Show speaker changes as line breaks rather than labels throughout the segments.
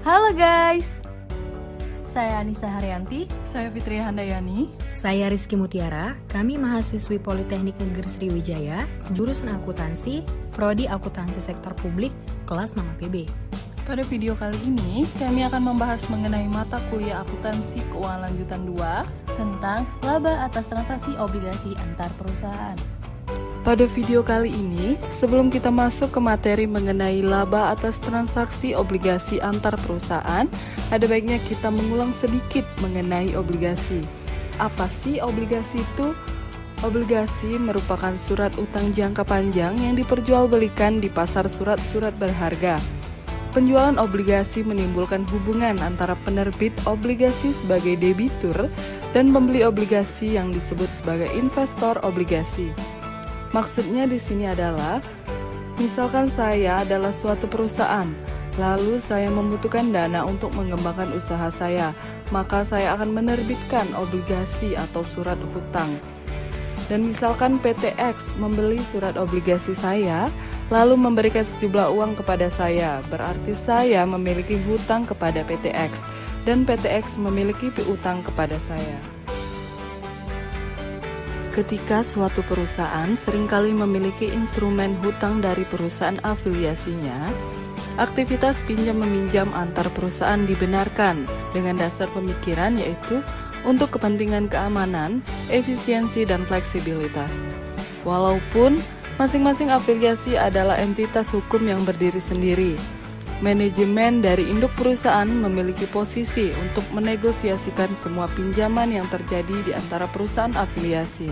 Halo guys, saya Anissa Haryanti.
Saya Fitri Handayani.
Saya Rizky Mutiara. Kami mahasiswi Politeknik Negeri Sriwijaya, jurusan akuntansi, prodi akuntansi sektor publik, kelas 6 APB.
Pada video kali ini, kami akan membahas mengenai mata kuliah akuntansi keuangan lanjutan 2
tentang laba atas transaksi obligasi antar perusahaan.
Pada video kali ini, sebelum kita masuk ke materi mengenai laba atas transaksi obligasi antar perusahaan, ada baiknya kita mengulang sedikit mengenai obligasi. Apa sih obligasi itu? Obligasi merupakan surat utang jangka panjang yang diperjualbelikan di pasar surat-surat berharga. Penjualan obligasi menimbulkan hubungan antara penerbit obligasi sebagai debitur dan pembeli obligasi yang disebut sebagai investor obligasi. Maksudnya di sini adalah, misalkan saya adalah suatu perusahaan, lalu saya membutuhkan dana untuk mengembangkan usaha saya, maka saya akan menerbitkan obligasi atau surat hutang. Dan misalkan PT X membeli surat obligasi saya, lalu memberikan sejumlah uang kepada saya, berarti saya memiliki hutang kepada PT X, dan PT X memiliki piutang kepada saya. Ketika suatu perusahaan seringkali memiliki instrumen hutang dari perusahaan afiliasinya, aktivitas pinjam-meminjam antar perusahaan dibenarkan dengan dasar pemikiran yaitu untuk kepentingan keamanan, efisiensi, dan fleksibilitas. Walaupun masing-masing afiliasi adalah entitas hukum yang berdiri sendiri, manajemen dari induk perusahaan memiliki posisi untuk menegosiasikan semua pinjaman yang terjadi di antara perusahaan afiliasi.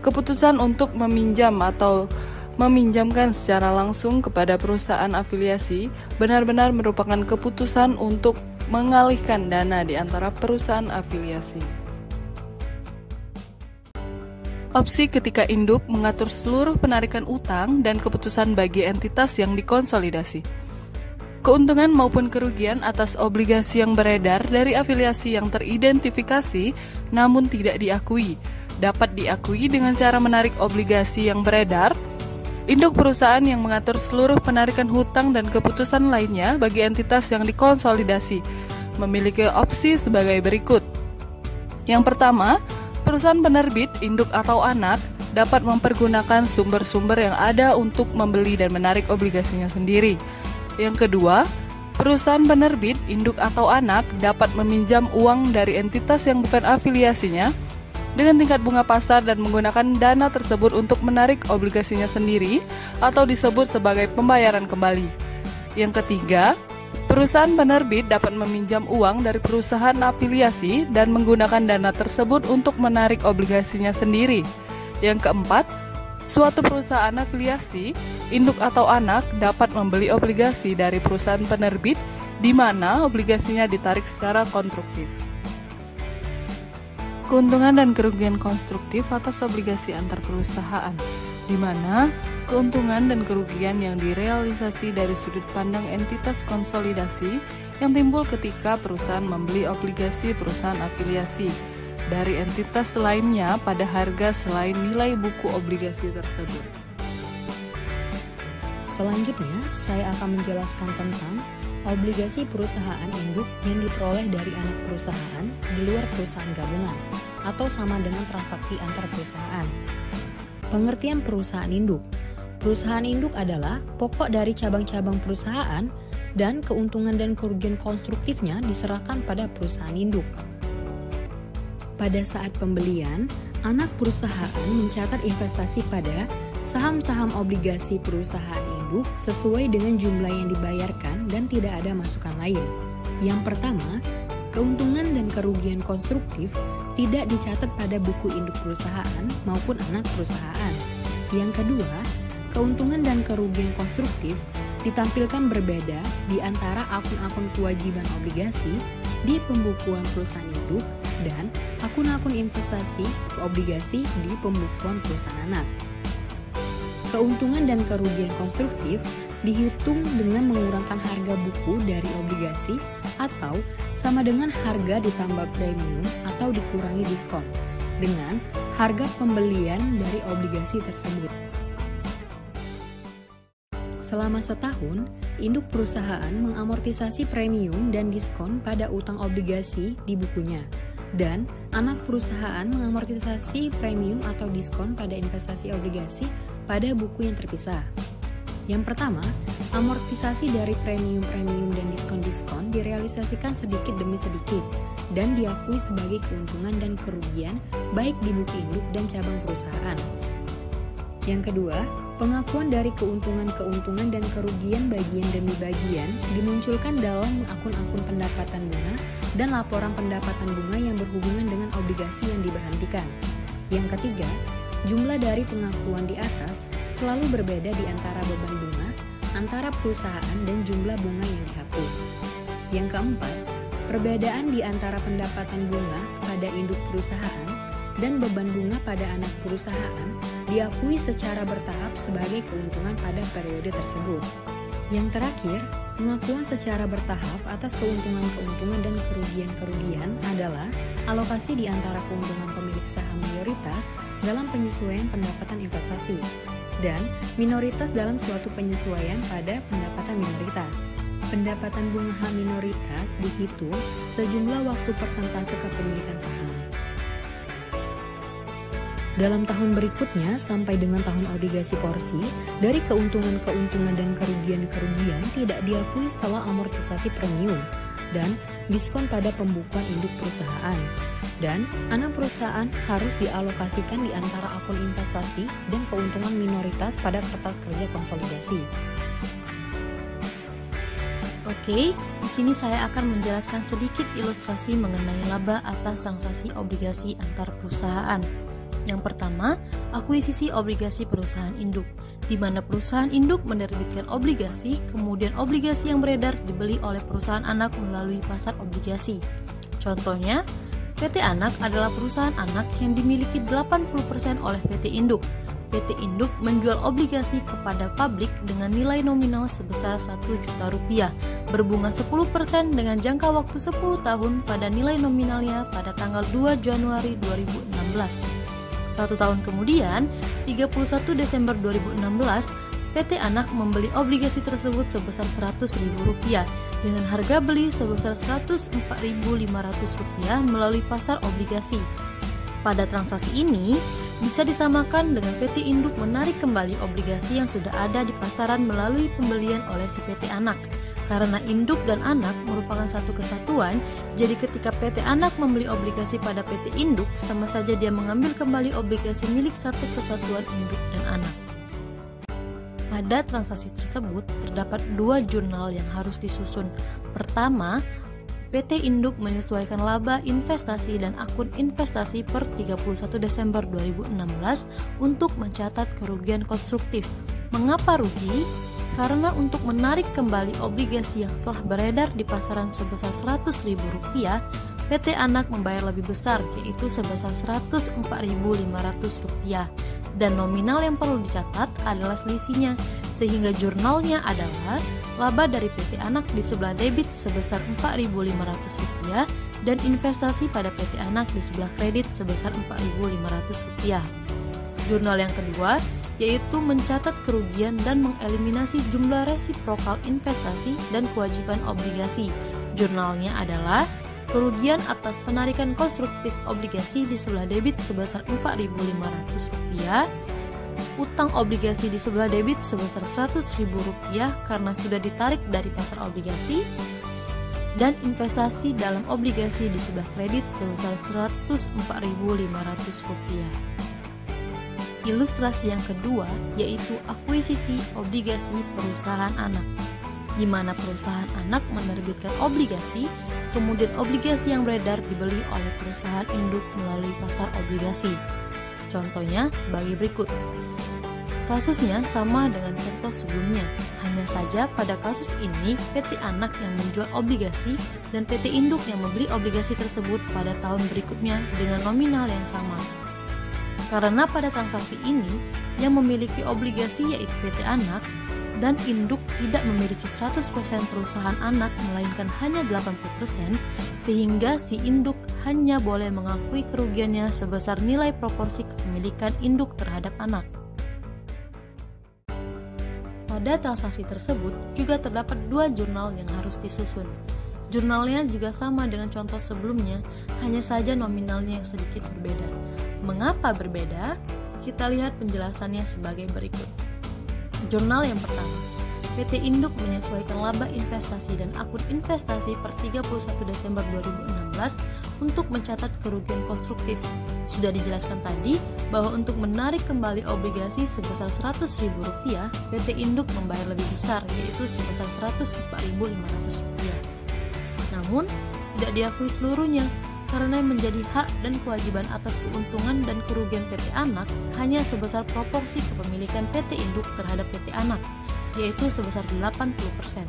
Keputusan untuk meminjam atau meminjamkan secara langsung kepada perusahaan afiliasi benar-benar merupakan keputusan untuk mengalihkan dana di antara perusahaan afiliasi. Opsi ketika induk mengatur seluruh penarikan utang dan keputusan bagi entitas yang dikonsolidasi. Keuntungan maupun kerugian atas obligasi yang beredar dari afiliasi yang teridentifikasi namun tidak diakui, dapat diakui dengan cara menarik obligasi yang beredar. Induk perusahaan yang mengatur seluruh penarikan hutang dan keputusan lainnya bagi entitas yang dikonsolidasi memiliki opsi sebagai berikut. Yang pertama, perusahaan penerbit, induk atau anak dapat mempergunakan sumber-sumber yang ada untuk membeli dan menarik obligasinya sendiri. Yang kedua, perusahaan penerbit, induk atau anak dapat meminjam uang dari entitas yang bukan afiliasinya dengan tingkat bunga pasar dan menggunakan dana tersebut untuk menarik obligasinya sendiri atau disebut sebagai pembayaran kembali. Yang ketiga, perusahaan penerbit dapat meminjam uang dari perusahaan afiliasi dan menggunakan dana tersebut untuk menarik obligasinya sendiri. Yang keempat, suatu perusahaan afiliasi, induk atau anak dapat membeli obligasi dari perusahaan penerbit di mana obligasinya ditarik secara konstruktif. Keuntungan dan kerugian konstruktif atas obligasi antar perusahaan, di mana keuntungan dan kerugian yang direalisasi dari sudut pandang entitas konsolidasi yang timbul ketika perusahaan membeli obligasi perusahaan afiliasi dari entitas lainnya pada harga selain nilai buku obligasi tersebut.
Selanjutnya, saya akan menjelaskan tentang obligasi perusahaan induk yang diperoleh dari anak perusahaan di luar perusahaan gabungan atau sama dengan transaksi antar perusahaan. Pengertian perusahaan induk. Perusahaan induk adalah pokok dari cabang-cabang perusahaan dan keuntungan dan kerugian konstruktifnya diserahkan pada perusahaan induk. Pada saat pembelian, anak perusahaan mencatat investasi pada saham-saham obligasi perusahaan induk sesuai dengan jumlah yang dibayarkan dan tidak ada masukan lain. Yang pertama, keuntungan dan kerugian konstruktif tidak dicatat pada buku induk perusahaan maupun anak perusahaan. Yang kedua, keuntungan dan kerugian konstruktif ditampilkan berbeda di antara akun-akun kewajiban obligasi di pembukuan perusahaan induk dan akun-akun investasi obligasi di pembukuan perusahaan anak. Keuntungan dan kerugian konstruktif dihitung dengan mengurangkan harga buku dari obligasi atau sama dengan harga ditambah premium atau dikurangi diskon dengan harga pembelian dari obligasi tersebut. Selama setahun, induk perusahaan mengamortisasi premium dan diskon pada utang obligasi di bukunya, dan anak perusahaan mengamortisasi premium atau diskon pada investasi obligasi pada buku yang terpisah. Yang pertama, amortisasi dari premium dan diskon-diskon direalisasikan sedikit demi sedikit dan diakui sebagai keuntungan dan kerugian baik di buku induk dan cabang perusahaan. Yang kedua, pengakuan dari keuntungan dan kerugian bagian demi bagian dimunculkan dalam akun-akun pendapatan bunga dan laporan pendapatan bunga yang berhubungan dengan obligasi yang diberhentikan. Yang ketiga, jumlah dari pengakuan di atas selalu berbeda di antara beban bunga, antara perusahaan dan jumlah bunga yang dihapus. Yang keempat, perbedaan di antara pendapatan bunga pada induk perusahaan dan beban bunga pada anak perusahaan diakui secara bertahap sebagai keuntungan pada periode tersebut. Yang terakhir, pengakuan secara bertahap atas keuntungan dan kerugian adalah alokasi di antara keuntungan pemilik saham mayoritas dalam penyesuaian pendapatan investasi dan minoritas dalam suatu penyesuaian pada pendapatan minoritas. Pendapatan bunga hak minoritas dihitung sejumlah waktu persentase kepemilikan saham. Dalam tahun berikutnya sampai dengan tahun obligasi porsi, dari keuntungan dan kerugian tidak diakui setelah amortisasi premium dan diskon pada pembukuan induk perusahaan. Dan anak perusahaan harus dialokasikan di antara akun investasi dan keuntungan minoritas pada kertas kerja konsolidasi.
Oke, di sini saya akan menjelaskan sedikit ilustrasi mengenai laba atas transaksi obligasi antar perusahaan. Yang pertama, akuisisi obligasi perusahaan induk, di mana perusahaan induk menerbitkan obligasi, kemudian obligasi yang beredar dibeli oleh perusahaan anak melalui pasar obligasi. Contohnya, PT Anak adalah perusahaan anak yang dimiliki 80% oleh PT Induk. PT Induk menjual obligasi kepada publik dengan nilai nominal sebesar Rp1.000.000, berbunga 10% dengan jangka waktu 10 tahun pada nilai nominalnya pada tanggal 2 Januari 2016. 1 tahun kemudian, 31 Desember 2016, PT Anak membeli obligasi tersebut sebesar Rp100.000 dengan harga beli sebesar Rp104.500 melalui pasar obligasi. Pada transaksi ini, bisa disamakan dengan PT Induk menarik kembali obligasi yang sudah ada di pasaran melalui pembelian oleh si PT Anak. Karena induk dan anak merupakan satu kesatuan, jadi ketika PT Anak membeli obligasi pada PT Induk, sama saja dia mengambil kembali obligasi milik satu kesatuan induk dan anak. Pada transaksi tersebut, terdapat 2 jurnal yang harus disusun. Pertama, PT Induk menyesuaikan laba investasi dan akun investasi per 31 Desember 2016 untuk mencatat kerugian konstruktif. Mengapa rugi? Karena untuk menarik kembali obligasi yang telah beredar di pasaran sebesar Rp100.000, PT Anak membayar lebih besar, yaitu sebesar Rp104.500, dan nominal yang perlu dicatat adalah selisihnya, sehingga jurnalnya adalah laba dari PT Anak di sebelah debit sebesar Rp4.500 dan investasi pada PT Anak di sebelah kredit sebesar Rp4.500. Jurnal yang kedua yaitu mencatat kerugian dan mengeliminasi jumlah resiprokal investasi dan kewajiban obligasi. Jurnalnya adalah kerugian atas penarikan konstruktif obligasi di sebelah debit sebesar Rp4.500, utang obligasi di sebelah debit sebesar Rp100.000 karena sudah ditarik dari pasar obligasi, dan investasi dalam obligasi di sebelah kredit sebesar Rp104.500. Ilustrasi yang kedua yaitu akuisisi obligasi perusahaan anak, di mana perusahaan anak menerbitkan obligasi, kemudian obligasi yang beredar dibeli oleh perusahaan induk melalui pasar obligasi. Contohnya sebagai berikut. Kasusnya sama dengan contoh sebelumnya, hanya saja pada kasus ini PT Anak yang menjual obligasi dan PT Induk yang membeli obligasi tersebut pada tahun berikutnya dengan nominal yang sama. Karena pada transaksi ini yang memiliki obligasi yaitu PT Anak dan Induk tidak memiliki 100% perusahaan anak melainkan hanya 80%, sehingga si Induk hanya boleh mengakui kerugiannya sebesar nilai proporsi kepemilikan Induk terhadap anak. Pada transaksi tersebut juga terdapat 2 jurnal yang harus disusun. Jurnalnya juga sama dengan contoh sebelumnya, hanya saja nominalnya yang sedikit berbeda. Mengapa berbeda? Kita lihat penjelasannya sebagai berikut. Jurnal yang pertama, PT Induk menyesuaikan laba investasi dan akun investasi per 31 Desember 2016 untuk mencatat kerugian konstruktif. Sudah dijelaskan tadi bahwa untuk menarik kembali obligasi sebesar Rp100.000, PT Induk membayar lebih besar, yaitu sebesar Rp104.500. Namun, tidak diakui seluruhnya, karena menjadi hak dan kewajiban atas keuntungan dan kerugian PT Anak hanya sebesar proporsi kepemilikan PT Induk terhadap PT Anak, yaitu sebesar 80%,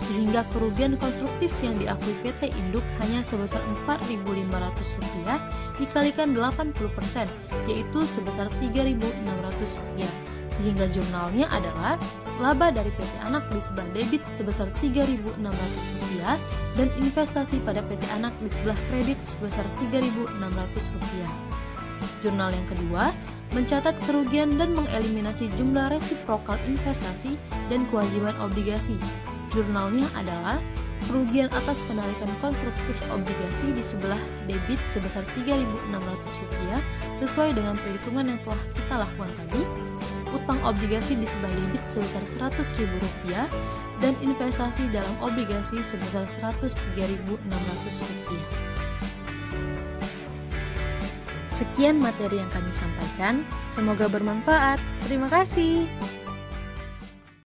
sehingga kerugian konstruktif yang diakui PT Induk hanya sebesar Rp4.500 dikalikan 80%, yaitu sebesar Rp3.600, sehingga jurnalnya adalah laba dari PT Anak di sebelah debit sebesar Rp3.600 dan investasi pada PT Anak di sebelah kredit sebesar Rp3.600. Jurnal yang kedua mencatat kerugian dan mengeliminasi jumlah resiprokal investasi dan kewajiban obligasi. Jurnalnya adalah kerugian atas penarikan konstruktif obligasi di sebelah debit sebesar Rp3.600 sesuai dengan perhitungan yang telah kita lakukan tadi. Utang obligasi di sebelah debit sebesar Rp100.000 dan investasi dalam obligasi sebesar Rp103.600. Sekian materi yang kami sampaikan, semoga bermanfaat. Terima kasih.